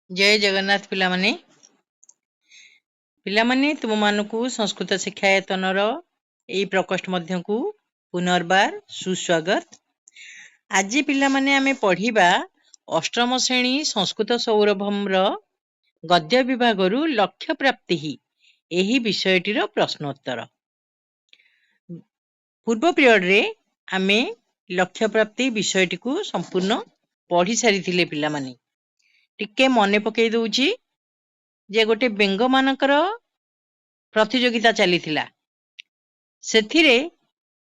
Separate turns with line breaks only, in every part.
जय जगन्नाथ पिलामने पिलामने तुम मानकु संस्कृत शिक्षायतनर एई प्रकोष्ठ मध्यकु पुनर्बार सुस्वागत। आज पिलामने आमे पढ़िबा अष्टम श्रेणी संस्कृत सौरभम्र गद्य विभागरु लक्ष्य प्राप्ति एही विषयटीर प्रश्नोत्तर। पूर्व पीरियड रे आमे लक्ष्य प्राप्ति विषयटीकु संपूर्ण पढ़ी सारिथिले पिलामने। टिके मने पकई दउची जे गोटे बेंग मानकर प्रतियोगिता चलीथिला। सेथिरे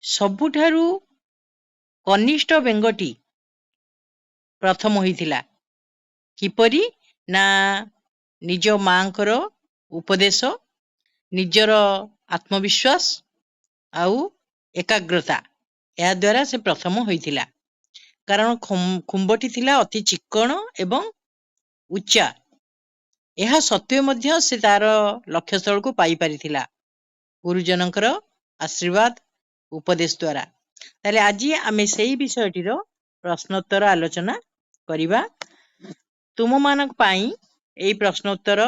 सबुठारु कनिष्ठ बेंगटी प्रथम होइथिला। किपरि ना निज मांकर उपदेश, निजर आत्मविश्वास आउ एकाग्रता या द्वारा से प्रथम होइथिला। कारण खुंबटी थिला अति चिक्कण एवं उच्चा। यह सत्वे मध्य से तार लक्ष्य स्थल को पाई पारिथिला गुरुजनकर आशीर्वाद उपदेश द्वारा। ताले आज आमे सेही विषयटीर प्रश्नोत्तर आलोचना करिबा। तुम मानक पाई एई प्रश्नोत्तर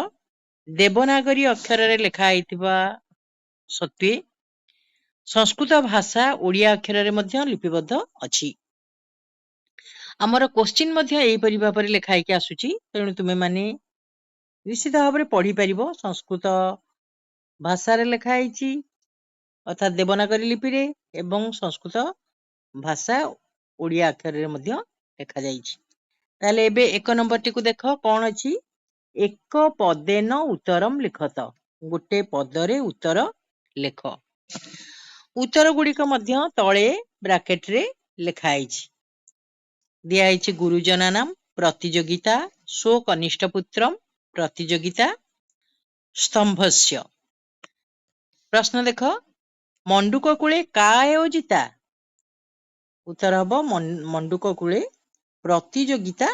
देवनागरी अक्षर रे लेखा आइथिबा सत्वे संस्कृत भाषा ओडिया अक्षर रे मध्य लिपिबद्ध अछि। हमर क्वेश्चन मध्य एई परि भाबरे लेखा आइके आसुची। तेणु तुमे माने निश्चित भाव में पढ़ी पारिबो। संस्कृत भाषा रे लेखा आइची अर्थात देवनागरी लिपि रे एवं संस्कृत भाषा ओडिया अक्षर रे मध्य लेखा जाइची। ताले एबे एक नंबर टिकु देखो कोन अछि। एक पदेन उत्तरम लिखत। गोटे पदरे उत्तर लेख। उत्तर गुड़िक मध्य तळे ब्रैकेट रे लेखा आइची। दिया आइची गुरुजना नाम, प्रतियोगिता, सो कनिष्ठ पुत्रम, प्रतियोगिता, स्तंभस्य। प्रश्न देख, मंडूक कूले का आयोजिता? उत्तर हबो मंडूक कूले प्रतियोगिता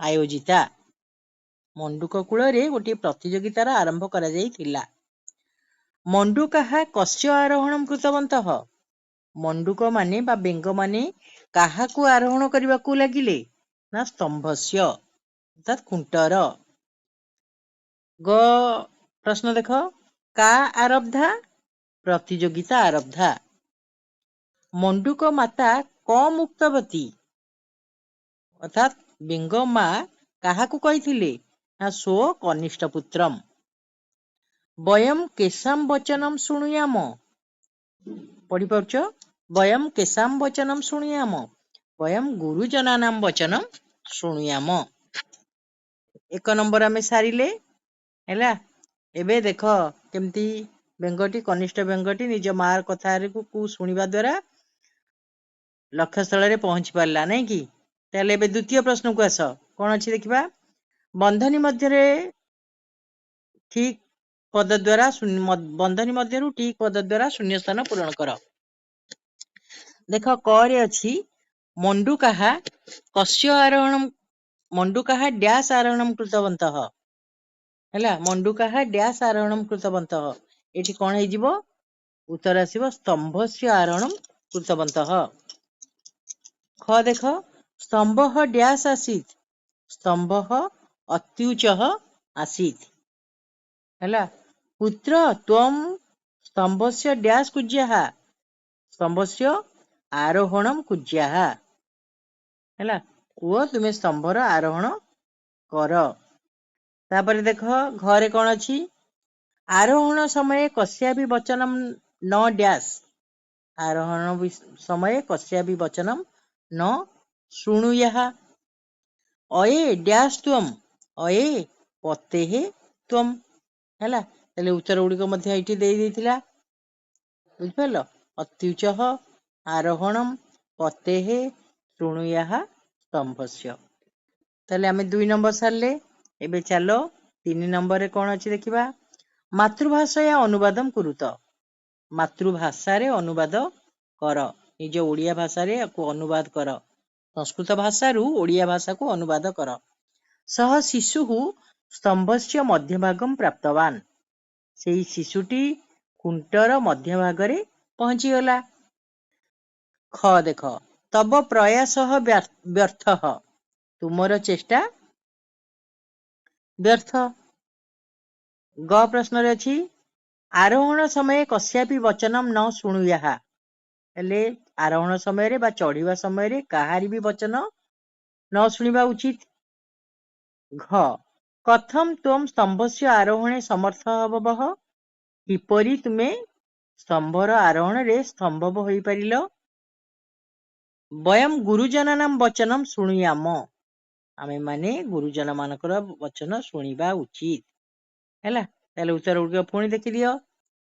आयोजिता। मंडूक कूल रे गोटे प्रतियोगितार आरंभ करा जाइथिला। मंडूकाहा कस्य आरोहणम कृतवन्तः? मंडूक माने बा बेंग माने काहाकु आरोहण करबाकू लागिले? ना स्तंभस्य अर्थात खुंटर। ग प्रश्न देख, का आरब्धा? प्रतियोगिता आरब्धा। मंडूक माता कम उक्तवती अर्थात बेंग मा काहाकू कहिथिले? ना सो कनिष्ठ पुत्रम। वयम केशाम वचनम शुणुयाम। पढ़ी पारुछ? वयम केशाम वचनम शुणुयाम। वयम गुरुजनानाम वचनम शुणुयाम। एक नंबर आमे सारिले हैला। एबे देख केमती बेंगटी कनिष्ठ बेंगटी निज मार कथा को शुणिबा द्वारा लक्ष्य स्थल रे पहुंची पारला नहीं कि। ताले एबे द्वितीय प्रश्न को आस। कोन अछि देखिबा। बंधनी मध्य रे ठीक पद द्वारा बंधनी मध्यरु ठीक पद द्वारा शून्य स्थान पूरण कर। देख क रे अछि मंडूकाहा कस्य आरोहणम, मंडूकाहा डैश आरोहणम कृतवन्तः हैला। मंडूकाहा डैश आरोहणम कृतवन्तः एठी कोन हे जिवो? उत्तर आसीबो स्तंभस्य आरोहणम कृतवन्तः। ख देख, स्तंभः डैश आसीत? स्तंभः अत्युच्चः आसीत हैला। पुत्र त्वम स्तंभस्य डैश कुज्याः? स्तंभस्य आरोहणम कुज्याः हैला। पुओ तुमे स्तंभर आरोहण कर। तापर देख घरे कोन अछि। आरोहण समय कस्यापि वचनम न डैश। आरोहण समय कस्यापि वचनम न शुणुयाः। अये डैश त्वम, अये पतेः त्वम हैला। ताले उत्तर गुड़िक मध्य एठी देई देथिला। बुझ परलो? अत्युच्चः, आरोहणम, पतेः, शुणुयाः, स्तंभस्य। ताले आमे 2 नंबर सारले। एबे चलो 3 नंबर रे कोन अछि देखिबा। मातृभाषा अनुवादम कुरुत। मातृभाषा रे अनुवाद कर। निज ओडिया भाषा रे को अनुवाद कर। संस्कृत भाषा रु ओडिया भाषा को अनुवाद कर। सह शिशुः स्तंभस्य मध्यभागम प्राप्तवान। सेई शिशुटी खुंटर मध्य भाग रे पहुंची गला। ख देख, तब प्रयासः व्यर्थः। तुमर चेष्टा व्यर्थ। ग प्रश्न रे अछि आरोहण समय कस्यापि वचनम न शुणुयाः हेले आरोहण समय रे बा चढ़िबा समय रे काहारी भी वचन न शुणिबा उचित। घ कथम त्वम स्तंभस्य आरोहणे समर्थ हबवः किपरि तुमे स्तंभर आरोहण रे स्तंभव होई परिलो। वयम गुरुजनानां वचनम शुणुयाम आमे माने गुरुजन मानकर वचन शुणिबा उचित हैला। ताले उत्तर गुड़ पुणी देखि दियो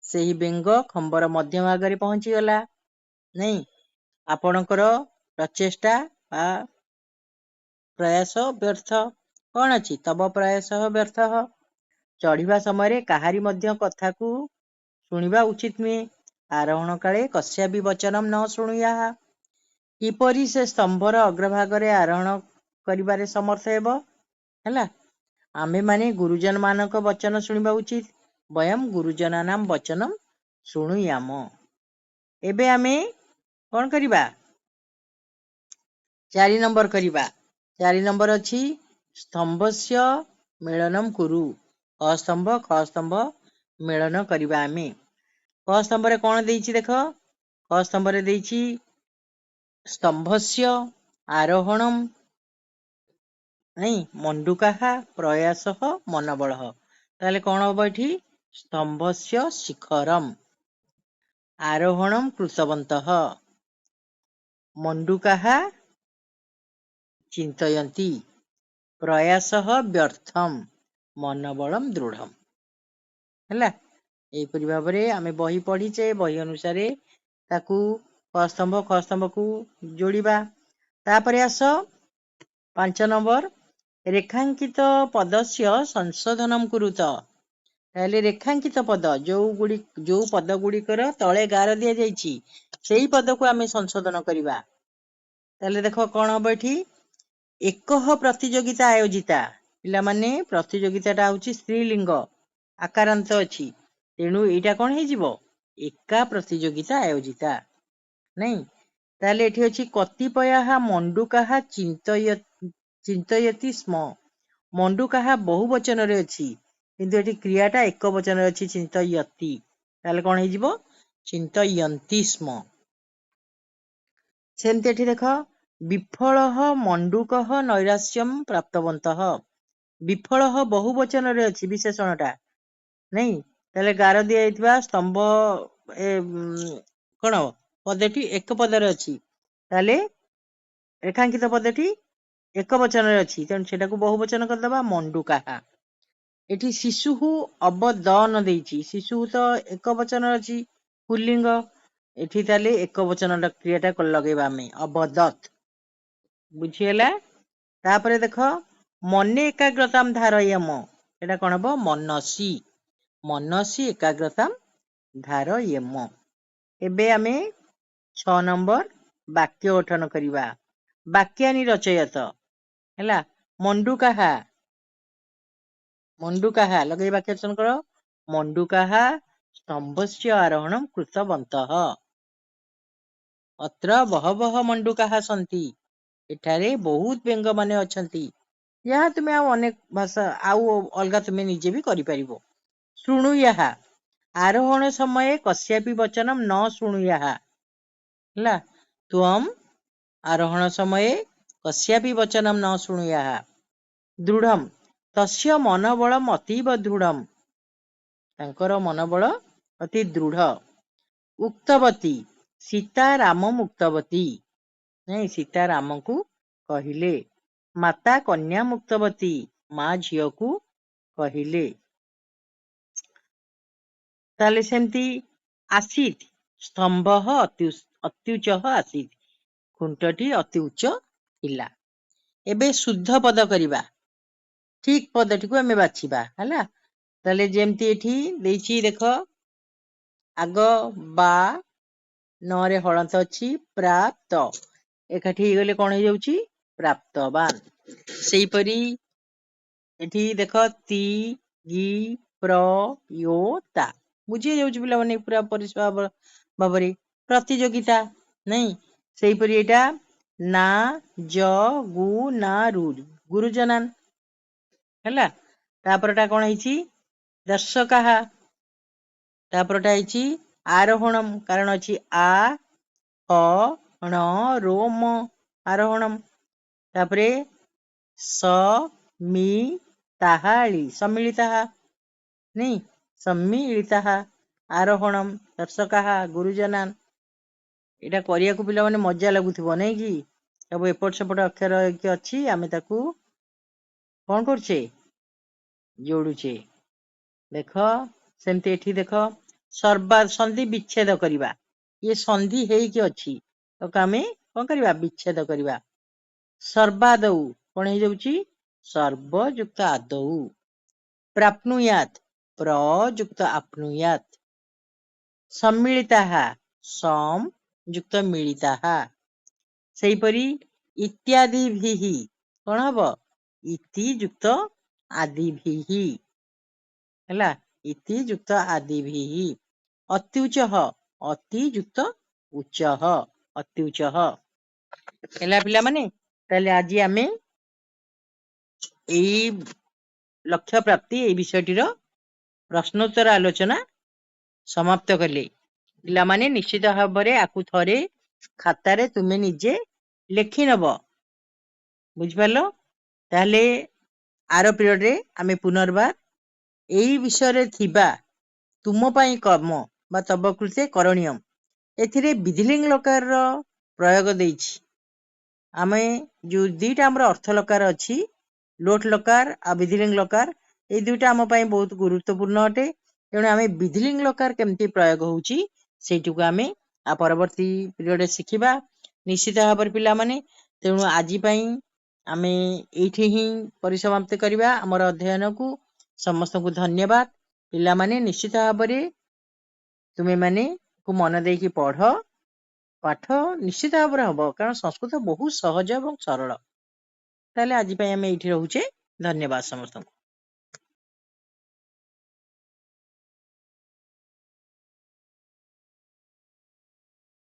सेही बेंग खंबर मध्य भागरे पहुंची गला नहीं आपणकर प्रचेष्टा बा प्रयास व्यर्थ कौन अछि तब प्रयास व्यर्थ चढ़िबा समय काहारी मध्य कथा को शुणिबा उचित नुहे आरोहण काले कस्या भी वचनम न शुणुयाः किपरि से स्तंभर अग्रभागरे आरोहण करिबारे समर्थ हेबो हैला। आमे माने गुरुजन मानक वचन शुणिबा उचित वयम गुरुजनानां वचनम शुणुयाम। एबे आमे कौन करिबा 4 नंबर करिबा 4 नंबर अछि स्तंभस्य मेलनम कुरु अस्तंभ ख स्तंभ मेलन करिबा आमे क स्तंभ रे कोन देइछि देखो क स्तंभ रे देइछि स्तंभस्य आरोहणम नहीं मंडूकाः प्रयासः मनोबलः ताले कोन होबो एठी स्तंभस्य शिखरम आरोहणम कृतवन्तः मंडूकाः चिंतयन्ति प्रयासः व्यर्थम मनोबलम दृढ़म हैला। एपरि भाबरे आमे बही पढ़ीचे बही अनुसारे ताकू क स्तंभ को जोड़िबा तापरे आस 5 नंबर रेखांकित पदस्य संशोधनम कुरुत ताले रेखांकित पद जो पद गुड़िकर तले गार दिया जाइछि सेही पद को आमे संशोधन करिबा ताले देखो कोन होबो एठी एकह प्रतियोगिता आयोजिता पिला माने प्रतियोगिताटा होछि स्त्रीलिंग आकारांत अछि तेणु एटा कोन हे जिवो एका प्रतियोगिता आयोजिता नहीं ताले एठी अछि कतिपयाः मंडूकाः चिंतयति स्म मंडूकाः बहुवचन रे अछि किंतु एठी क्रियाटा एक वचन रे अछि चिंतयति ताले कोन हे जिवो चिंतयन्ति स्म। सेमते एठी देखो विफलः मंडूकः नैराश्यम प्राप्तवन्तः विफलः बहुवचन रे अछि विशेषणटा नहीं ताले गार दिया जाइतबा स्तंभ कोन पदटी एक पदरे अछि ताले रेखांकित पदटी एक वचन रे अछि तेणु सेटा को बहुवचन कर दबा मंडूकाः एठी शिशु अवदन देइछि शिशु तो एक वचन अछि पुल्लिंग एठी ताले एक वचन क्रियाटा कर लगेबा में अवदत बुझिएला। तापरे देखो मने एकाग्रताम धारयम एटा कोन हबो मनसी एकाग्रताम धारयम। एबे आमे 6 नंबर वाक्य गठन करिबा वाक्यानि रचयत हैला मंडूकाः लगे वाक्य रचना करो मंडूकाः स्तंभस्य आरोहणम कृतवन्तः अत्र बहवः मंडूकाः सन्ति एठारे बहुत बेंग माने अछंती या तुमे अनेक भाषा आउ अलगा तुमे निजे भी करि परिबो। शुणुयाः आरोहण समय कस्यापि वचनम न शुणुयाः हैला त्वम आरोहण समय कस्यापि वचनम न शुणुयाः। दृढ़म तस्य मनोबलम अतीव दृढ़म तांकर मनोबल अति दृढ़। उक्तवती सीता रामम उक्तवती नहीं सीता राम को कहिले माता कन्या मुक्तवती माँ झियो को कहिले ताले सेमती आसीत स्तंभ अत्युच्च आसीत खुंटटी अति उच्च थिला। एबे शुद्ध पद करिबा ठीक पदटी को हमें बाछिबा हैला ताले जेमती एठी देइछि देखो आग बा नरे हलंत अछि प्राप्त एकाठी गले कोन हे जाउछि प्राप्तवान सेही परी एठी देखो ती गी प्र यो ता बुझी जाउछि पिला माने पूरा परिष्कार भाबरे प्रतियोगिता नहीं सेही परी एटा ना ज गु ना रु गुरुजनान हैला तापरटा कौन है दर्शकाः तापरटा है आरोहणम कारण अच्छी आ ह ण रोम आरोहणम तापरे स मी ताहाळी सम्मिलिताः नहीं सम्मिलिताः आरोहणम दर्शकाः गुरुजनान एटा करिया को पिला माने मजा लगुथिबो नहीं कि सब एपट सेपट अक्षर कि अछि आमे ताकू कौन करछे जोड़ुछे देख सेमती एठी देख सर्वा संधि विच्छेद करिबा ये संधि हेई कि अछि तो आमे कौन करिबा विच्छेद करिबा सर्वादौ कौन हे जाउची सर्व युक्त आदौ प्राप्नुयात प्र युक्त आप्नुयात सम्मिलिताः सम युक्त मिलिताः सेहीपरि इत्यादिभिः कौन हबो इति युक्त आदिभिः हैला इति युक्त आदिभिः अत्युच्चः अति युक्त उच्चः अत्युच्चः हैला पिला माने ताले आज आमे एई लक्ष्य प्राप्ति एई विषयटीर प्रश्नोत्तर आलोचना समाप्त कले पिला माने निश्चित भाबरे आकु थरे खातारे तुमे निजे लेखि नब बुझि पालो ताले आरो पीरियड रे आमे पुनर्बार एई विषय रे थिबा तुम पई कर्म बा तब कृते करणीयम एथिरे विधिलिंग लकार रो प्रयोग देइछि आमे जो दुईटा हमर अर्थ लकार अछि लोट लकार आ विधिलिंग लकार ए दुईटा हम पई बहुत गुरुत्वपूर्ण अटे तेणु आमे विधिलिंग लकार केमती प्रयोग होउछि सेटुकु आमे आ परवर्ती पीरियड रे सिखिबा निश्चित भाबर पिला माने तेणु आजि पई आमे एठी ही परिसमाप्त करिबा हमर अध्ययन को समस्त को धन्यवाद पिला माने निश्चित भाबरे तुमे माने को मन देकी पढ़ पाठ निश्चित भाବରେ हबो कारण संस्कृत बहुत सहज एवं सरल ताले आजि पई आमे एठी रहउचे धन्यवाद समस्त।